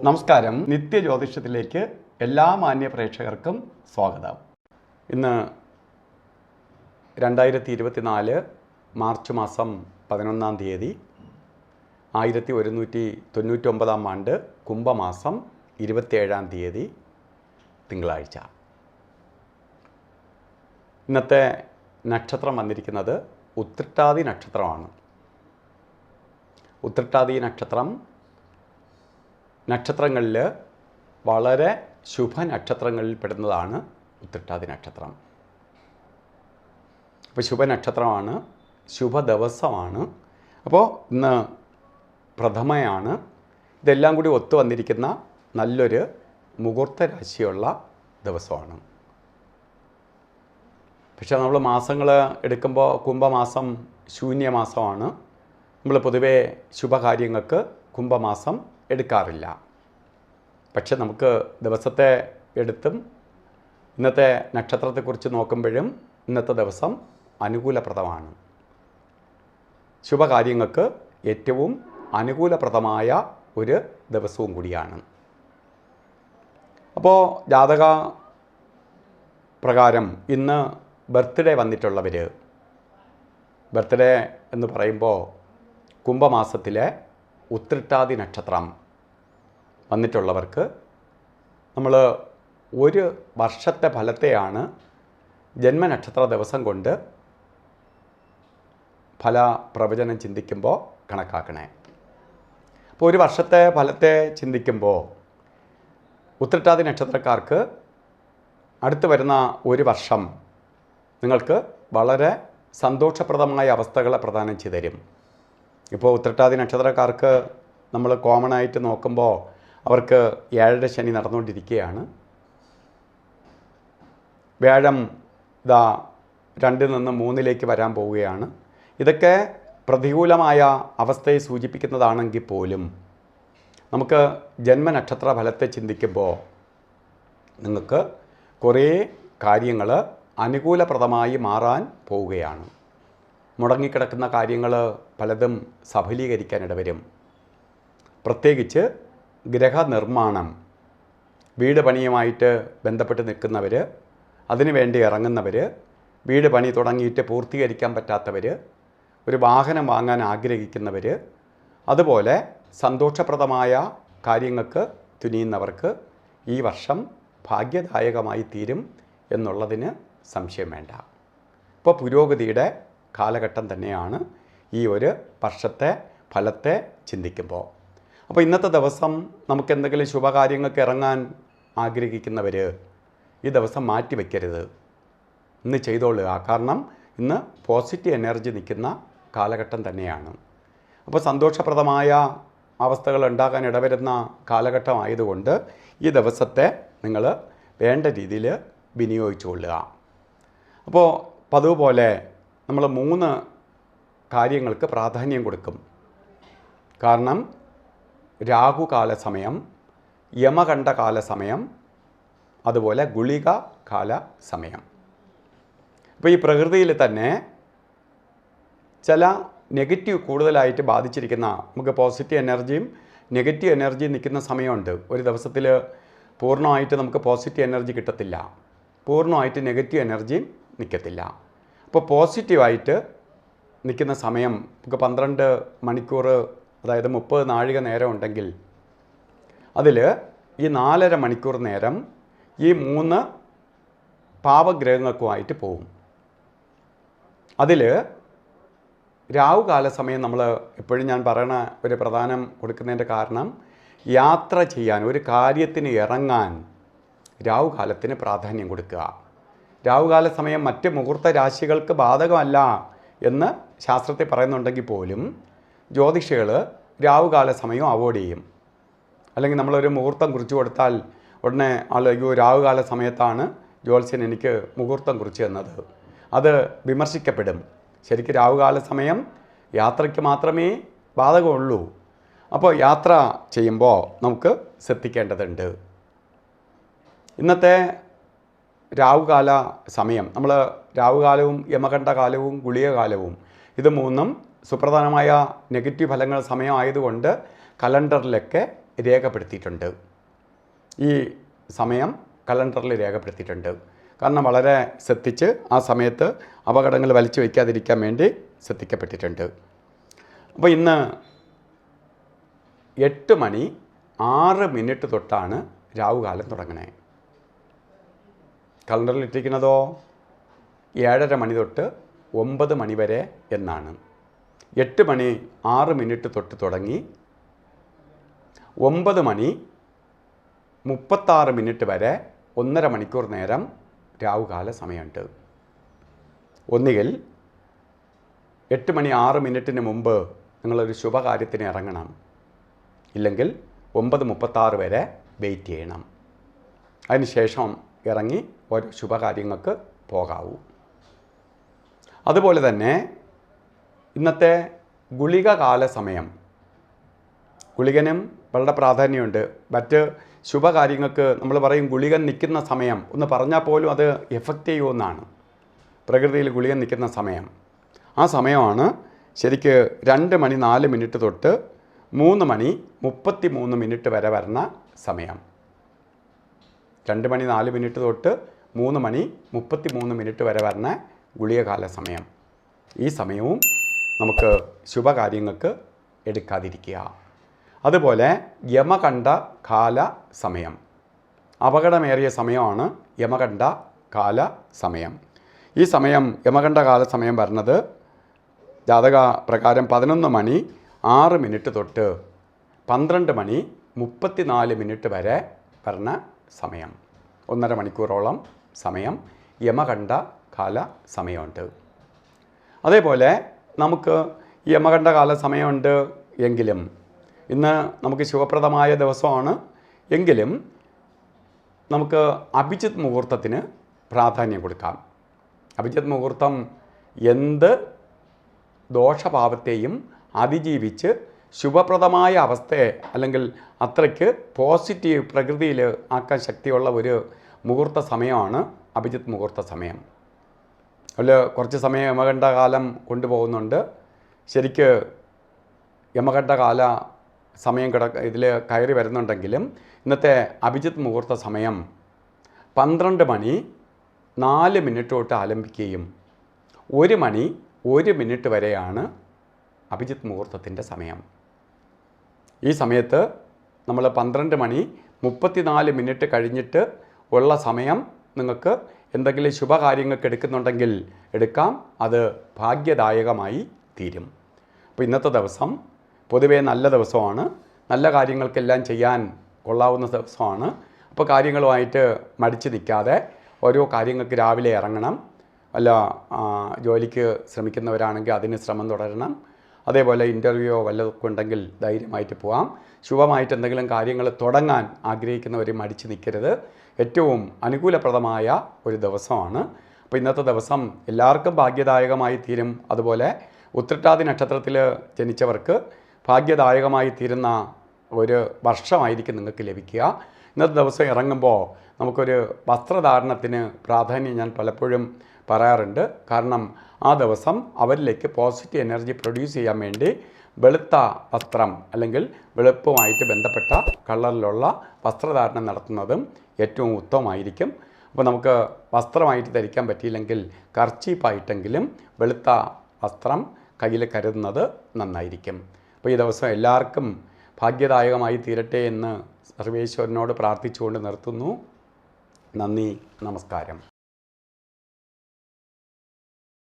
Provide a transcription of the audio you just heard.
നമസ്കാരം. നിത്യജ്യോതിഷത്തിലേക്ക് എല്ലാ മാന്യ പ്രേക്ഷകർക്കും സ്വാഗതം. ഇന്ന് 2024 മാർച്ച് മാസം 11-ാം തീയതി 1199 ആണ്ട് കുംഭമാസം 27-ാം തീയതി തിങ്കളാഴ്ച. ഇന്നത്തെ നക്ഷത്രം വന്നിരിക്കുന്നത് ഉത്രട്ടാതി നക്ഷത്രമാണ്. ഉത്രട്ടാതി നക്ഷത്രങ്ങളിൽ വളരെ ശുഭനക്ഷത്രങ്ങളിൽ പെടുന്നതാണ് ഉത്രട്ടാതി നക്ഷത്രം. അപ്പോൾ ശുഭനക്ഷത്രമാണ്, ശുഭദിവസമാണ്. അപ്പോൾ ഇന്ന് പ്രഥമയാണ്. ഇതെല്ലാം കൂടി ഒത്തു വന്നിരിക്കുന്ന നല്ലൊരു മുഹൂർത്ത രാശിയുള്ള ദിവസമാണ്. പക്ഷേ നമ്മൾ മാസങ്ങൾ എടുക്കുമ്പോൾ കുംഭമാസം ശൂന്യമാസമാണ്. നമ്മൾ പൊതുവേ ശുഭകാര്യങ്ങൾക്ക് കുംഭമാസം എടുക്കാറില്ല. പക്ഷെ നമുക്ക് ദിവസത്തെ എടുത്തും ഇന്നത്തെ നക്ഷത്രത്തെക്കുറിച്ച് നോക്കുമ്പോഴും ഇന്നത്തെ ദിവസം അനുകൂലപ്രദമാണ്. ശുഭകാര്യങ്ങൾക്ക് ഏറ്റവും അനുകൂലപ്രദമായ ഒരു ദിവസവും കൂടിയാണ്. അപ്പോൾ ജാതക പ്രകാരം ഇന്ന് ബർത്ത്ഡേ വന്നിട്ടുള്ളവർ, ബർത്ത്ഡേ എന്ന് പറയുമ്പോൾ കുംഭമാസത്തിലെ ഉത്രട്ടാതി നക്ഷത്രം വന്നിട്ടുള്ളവർക്ക് നമ്മൾ ഒരു വർഷത്തെ ഫലത്തെയാണ് ജന്മനക്ഷത്ര ദിവസം കൊണ്ട് ഫലപ്രവചനം ചിന്തിക്കുമ്പോൾ കണക്കാക്കണേ. അപ്പോൾ ഒരു വർഷത്തെ ഫലത്തെ ചിന്തിക്കുമ്പോൾ ഉത്രട്ടാതി നക്ഷത്രക്കാർക്ക് അടുത്ത് വരുന്ന ഒരു വർഷം നിങ്ങൾക്ക് വളരെ സന്തോഷപ്രദമായ അവസ്ഥകളെ പ്രദാനം ചെയ്തു തരും. ഇപ്പോൾ ഉത്രട്ടാതി നക്ഷത്രക്കാർക്ക് നമ്മൾ കോമൺ ആയിട്ട് നോക്കുമ്പോൾ അവർക്ക് 7 ശനി നടന്നുകൊണ്ടിരിക്കുകയാണ്. വ്യാഴം 2 നിന്ന് 3 വരാൻ പോവുകയാണ്. ഇതൊക്കെ പ്രതികൂലമായ അവസ്ഥയെ സൂചിപ്പിക്കുന്നതാണെങ്കിൽ പോലും നമുക്ക് ജന്മനക്ഷത്ര ഫലത്തെ ചിന്തിക്കുമ്പോൾ നിങ്ങൾക്ക് കുറേ കാര്യങ്ങൾ അനുകൂലപ്രദമായി മാറാൻ പോവുകയാണ്. മുടങ്ങിക്കിടക്കുന്ന കാര്യങ്ങൾ പലതും സഫലീകരിക്കാനിടവരും. പ്രത്യേകിച്ച് ഗൃഹനിർമ്മാണം, വീട് പണിയുമായിട്ട് ബന്ധപ്പെട്ട് നിൽക്കുന്നവർ, അതിനുവേണ്ടി ഇറങ്ങുന്നവർ, വീട് പണി തുടങ്ങിയിട്ട് പൂർത്തീകരിക്കാൻ പറ്റാത്തവർ, ഒരു വാഹനം വാങ്ങാൻ ആഗ്രഹിക്കുന്നവർ, അതുപോലെ സന്തോഷപ്രദമായ കാര്യങ്ങൾക്ക് തുനിയുന്നവർക്ക് ഈ വർഷം ഭാഗ്യദായകമായി തീരും എന്നുള്ളതിന് സംശയം വേണ്ട. ഇപ്പോൾ പുരോഗതിയുടെ കാലഘട്ടം തന്നെയാണ് ഈ ഒരു വർഷത്തെ ഫലത്തെ ചിന്തിക്കുമ്പോൾ. അപ്പോൾ ഇന്നത്തെ ദിവസം നമുക്ക് എന്തെങ്കിലും ശുഭകാര്യങ്ങൾക്ക് ഇറങ്ങാൻ ആഗ്രഹിക്കുന്നവർ ഈ ദിവസം മാറ്റി വയ്ക്കരുത്, ഇന്ന് ചെയ്തോളുക. കാരണം ഇന്ന് പോസിറ്റീവ് എനർജി നിൽക്കുന്ന കാലഘട്ടം തന്നെയാണ്. അപ്പോൾ സന്തോഷപ്രദമായ അവസ്ഥകൾ ഉണ്ടാകാൻ ഇടവരുന്ന കാലഘട്ടമായതുകൊണ്ട് ഈ ദിവസത്തെ നിങ്ങൾ വേണ്ട രീതിയിൽ വിനിയോഗിച്ചുകൊള്ളുക. അപ്പോൾ പതിവ് പോലെ നമ്മൾ 3 കാര്യങ്ങൾക്ക് പ്രാധാന്യം കൊടുക്കും. കാരണം രാഹുകാല സമയം, യമകണ്ഠ കാല സമയം, അതുപോലെ ഗുളിക കാല സമയം. അപ്പോൾ ഈ പ്രകൃതിയിൽ തന്നെ ചില നെഗറ്റീവ് കൂടുതലായിട്ട് ബാധിച്ചിരിക്കുന്ന, നമുക്ക് പോസിറ്റീവ് എനർജിയും നെഗറ്റീവ് എനർജിയും നിൽക്കുന്ന സമയമുണ്ട്. ഒരു ദിവസത്തിൽ പൂർണ്ണമായിട്ട് നമുക്ക് പോസിറ്റീവ് എനർജി കിട്ടത്തില്ല, പൂർണ്ണമായിട്ട് നെഗറ്റീവ് എനർജിയും നിൽക്കത്തില്ല. അപ്പോൾ പോസിറ്റീവായിട്ട് നിൽക്കുന്ന സമയം നമുക്ക് 12 മണിക്കൂർ, അതായത് 30 നാഴിക നേരം ഉണ്ടെങ്കിൽ അതിൽ ഈ 4.5 മണിക്കൂർ നേരം ഈ 3 പാവഗ്രഹങ്ങൾക്കുമായിട്ട് പോകും. അതിൽ രാഹുകാല സമയം നമ്മൾ എപ്പോഴും ഞാൻ പറയണ ഒരു പ്രധാനം കൊടുക്കുന്നതിൻ്റെ കാരണം, യാത്ര ചെയ്യാൻ, ഒരു കാര്യത്തിന് ഇറങ്ങാൻ രാഹുകാലത്തിന് പ്രാധാന്യം കൊടുക്കുക. രാഹുകാല സമയം മറ്റ് മുഹൂർത്ത രാശികൾക്ക് ബാധകമല്ല എന്ന് ശാസ്ത്രത്തിൽ പറയുന്നുണ്ടെങ്കിൽ പോലും ജ്യോതിഷികൾ രാഹുകാല സമയം അവോയ്ഡ് ചെയ്യും. അല്ലെങ്കിൽ നമ്മളൊരു മുഹൂർത്തം കുറിച്ച് കൊടുത്താൽ ഉടനെ അയ്യോ രാഹുകാല സമയത്താണ് ജ്യോത്സ്യൻ എനിക്ക് മുഹൂർത്തം കുറിച്ച് തന്നത്, അത് വിമർശിക്കപ്പെടും. ശരിക്കും രാഹുകാല സമയം യാത്രയ്ക്ക് മാത്രമേ ബാധകമുള്ളൂ. അപ്പോൾ യാത്ര ചെയ്യുമ്പോൾ നമുക്ക് ശ്രദ്ധിക്കേണ്ടതുണ്ട്. ഇന്നത്തെ രാഹുകാല സമയം, നമ്മൾ രാഹുകാലവും യമകണ്ഠകാലവും ഗുളിക കാലവും ഇത് 3 സുപ്രധാനമായ നെഗറ്റീവ് ഫലങ്ങൾ സമയമായതുകൊണ്ട് കലണ്ടറിലൊക്കെ രേഖപ്പെടുത്തിയിട്ടുണ്ട്. ഈ സമയം കലണ്ടറിൽ രേഖപ്പെടുത്തിയിട്ടുണ്ട്. കാരണം വളരെ ശ്രദ്ധിച്ച് ആ സമയത്ത് അപകടങ്ങൾ വലിച്ചു വയ്ക്കാതിരിക്കാൻ വേണ്ടി ശ്രദ്ധിക്കപ്പെട്ടിട്ടുണ്ട്. അപ്പോൾ ഇന്ന് 8:06 തൊട്ടാണ് രാവുകാലം തുടങ്ങണേ. കലണ്ടറിൽ ഇട്ടിരിക്കുന്നതോ 7:30 തൊട്ട് 9 വരെ എന്നാണ്. 8:06 തൊട്ട് തുടങ്ങി 9:36 വരെ 1.5 മണിക്കൂർ നേരം രാവുകാല സമയമുണ്ട്. ഒന്നുകിൽ 8:06 മുമ്പ് നിങ്ങളൊരു ശുഭകാര്യത്തിന് ഇറങ്ങണം, ഇല്ലെങ്കിൽ 9:36 വരെ വെയിറ്റ് ചെയ്യണം. അതിനുശേഷം ഇറങ്ങി ഓരോ ശുഭകാര്യങ്ങൾക്ക് പോകാവൂ. അതുപോലെ തന്നെ ഇന്നത്തെ ഗുളിക കാല സമയം, ഗുളികനും വളരെ പ്രാധാന്യമുണ്ട്. മറ്റ് ശുഭകാര്യങ്ങൾക്ക് നമ്മൾ പറയും ഗുളികൻ നിൽക്കുന്ന സമയം ഒന്ന് പറഞ്ഞാൽ പോലും അത് എഫക്റ്റ് ചെയ്യുമെന്നാണ്. പ്രകൃതിയിൽ ഗുളികൻ നിൽക്കുന്ന സമയം, ആ സമയമാണ് ശരിക്ക് 2:04 തൊട്ട് 3:33 വരെ വരുന്ന സമയം. 2:04 തൊട്ട് 3:33 വരെ വരുന്ന ഗുളികകാല സമയം. ഈ സമയവും നമുക്ക് ശുഭകാര്യങ്ങൾക്ക് എടുക്കാതിരിക്കുക. അതുപോലെ യമകണ്ഠ കാല സമയം, അപകടമേറിയ സമയമാണ് യമകണ്ഠ കാല സമയം. ഈ സമയം യമകണ്ഠ കാല സമയം വരുന്നത് ജാതക പ്രകാരം 11:06 തൊട്ട് 12:34 വരെ വരുന്ന സമയം. 1.5 മണിക്കൂറോളം സമയം യമകണ്ഠ കാല സമയമുണ്ട്. അതേപോലെ നമുക്ക് യമകണ്ഠ കാല സമയമുണ്ട് എങ്കിലും ഇന്ന് നമുക്ക് ശുഭപ്രദമായ ദിവസമാണ് എങ്കിലും നമുക്ക് അഭിജിത്ത് മുഹൂർത്തത്തിന് പ്രാധാന്യം കൊടുക്കാം. അഭിജിത്ത് മുഹൂർത്തം എന്ത് ദോഷഭാവത്തെയും അതിജീവിച്ച് ശുഭപ്രദമായ അവസ്ഥയെ അല്ലെങ്കിൽ അത്രയ്ക്ക് പോസിറ്റീവ് പ്രകൃതിയിൽ ആക്കാൻ ശക്തിയുള്ള ഒരു മുഹൂർത്ത സമയമാണ് അഭിജിത്ത് മുഹൂർത്ത സമയം. അതിൽ കുറച്ച് സമയം യമകണ്ഠ കാലം കൊണ്ടുപോകുന്നുണ്ട്. ശരിക്ക് യമകണ്ഠ കാല സമയം ഇതിൽ കയറി വരുന്നുണ്ടെങ്കിലും ഇന്നത്തെ അഭിജിത്ത് മുഹൂർത്ത സമയം 12:04 തൊട്ട് ആരംഭിക്കുകയും 1:01 വരെയാണ് അഭിജിത്ത് മുഹൂർത്തത്തിൻ്റെ സമയം. ഈ സമയത്ത് നമ്മൾ 12:34 കഴിഞ്ഞിട്ട് ഉള്ള സമയം നിങ്ങൾക്ക് എന്തെങ്കിലും ശുഭകാര്യങ്ങൾക്ക് എടുക്കുന്നുണ്ടെങ്കിൽ എടുക്കാം, അത് ഭാഗ്യദായകമായി തീരും. അപ്പോൾ ഇന്നത്തെ ദിവസം പൊതുവേ നല്ല ദിവസമാണ്, നല്ല കാര്യങ്ങൾക്കെല്ലാം ചെയ്യാൻ കൊള്ളാവുന്ന ദിവസമാണ്. അപ്പോൾ കാര്യങ്ങളുമായിട്ട് മടിച്ച് നിൽക്കാതെ ഓരോ കാര്യങ്ങൾക്ക് രാവിലെ ഇറങ്ങണം. വല്ല ജോലിക്ക് ശ്രമിക്കുന്നവരാണെങ്കിൽ അതിന് ശ്രമം തുടരണം. അതേപോലെ ഇൻ്റർവ്യൂയോ വല്ലതൊക്കെ ഉണ്ടെങ്കിൽ ധൈര്യമായിട്ട് പോകാം. ശുഭമായിട്ട് എന്തെങ്കിലും കാര്യങ്ങൾ തുടങ്ങാൻ ആഗ്രഹിക്കുന്നവർ മടിച്ച് നിൽക്കരുത്. ഏറ്റവും അനുകൂലപ്രദമായ ഒരു ദിവസമാണ്. അപ്പോൾ ഇന്നത്തെ ദിവസം എല്ലാവർക്കും ഭാഗ്യദായകമായി തീരും. അതുപോലെ ഉത്രട്ടാതി നക്ഷത്രത്തിൽ ജനിച്ചവർക്ക് ഭാഗ്യദായകമായി തീരുന്ന ഒരു വർഷമായിരിക്കും നിങ്ങൾക്ക് ലഭിക്കുക. ഇന്നത്തെ ദിവസം ഇറങ്ങുമ്പോൾ നമുക്കൊരു വസ്ത്രധാരണത്തിന് പ്രാധാന്യം ഞാൻ പലപ്പോഴും പറയാറുണ്ട്. കാരണം ആ ദിവസം അവരിലേക്ക് പോസിറ്റീവ് എനർജി പ്രൊഡ്യൂസ് ചെയ്യാൻ വേണ്ടി വെളുത്ത വസ്ത്രം അല്ലെങ്കിൽ വെളുപ്പുമായിട്ട് ബന്ധപ്പെട്ട കളറിലുള്ള വസ്ത്രധാരണം നടത്തുന്നതും ഏറ്റവും ഉത്തമമായിരിക്കും. അപ്പോൾ നമുക്ക് വസ്ത്രമായിട്ട് ധരിക്കാൻ പറ്റിയില്ലെങ്കിൽ കർച്ചീപ്പായിട്ടെങ്കിലും വെളുത്ത വസ്ത്രം കയ്യിൽ കരുതുന്നത് നന്നായിരിക്കും. അപ്പോൾ ഈ ദിവസം എല്ലാവർക്കും ഭാഗ്യദായകമായി തീരട്ടെ എന്ന് സർവേശ്വരനോട് പ്രാർത്ഥിച്ചുകൊണ്ട് നിർത്തുന്നു. നന്ദി, നമസ്കാരം.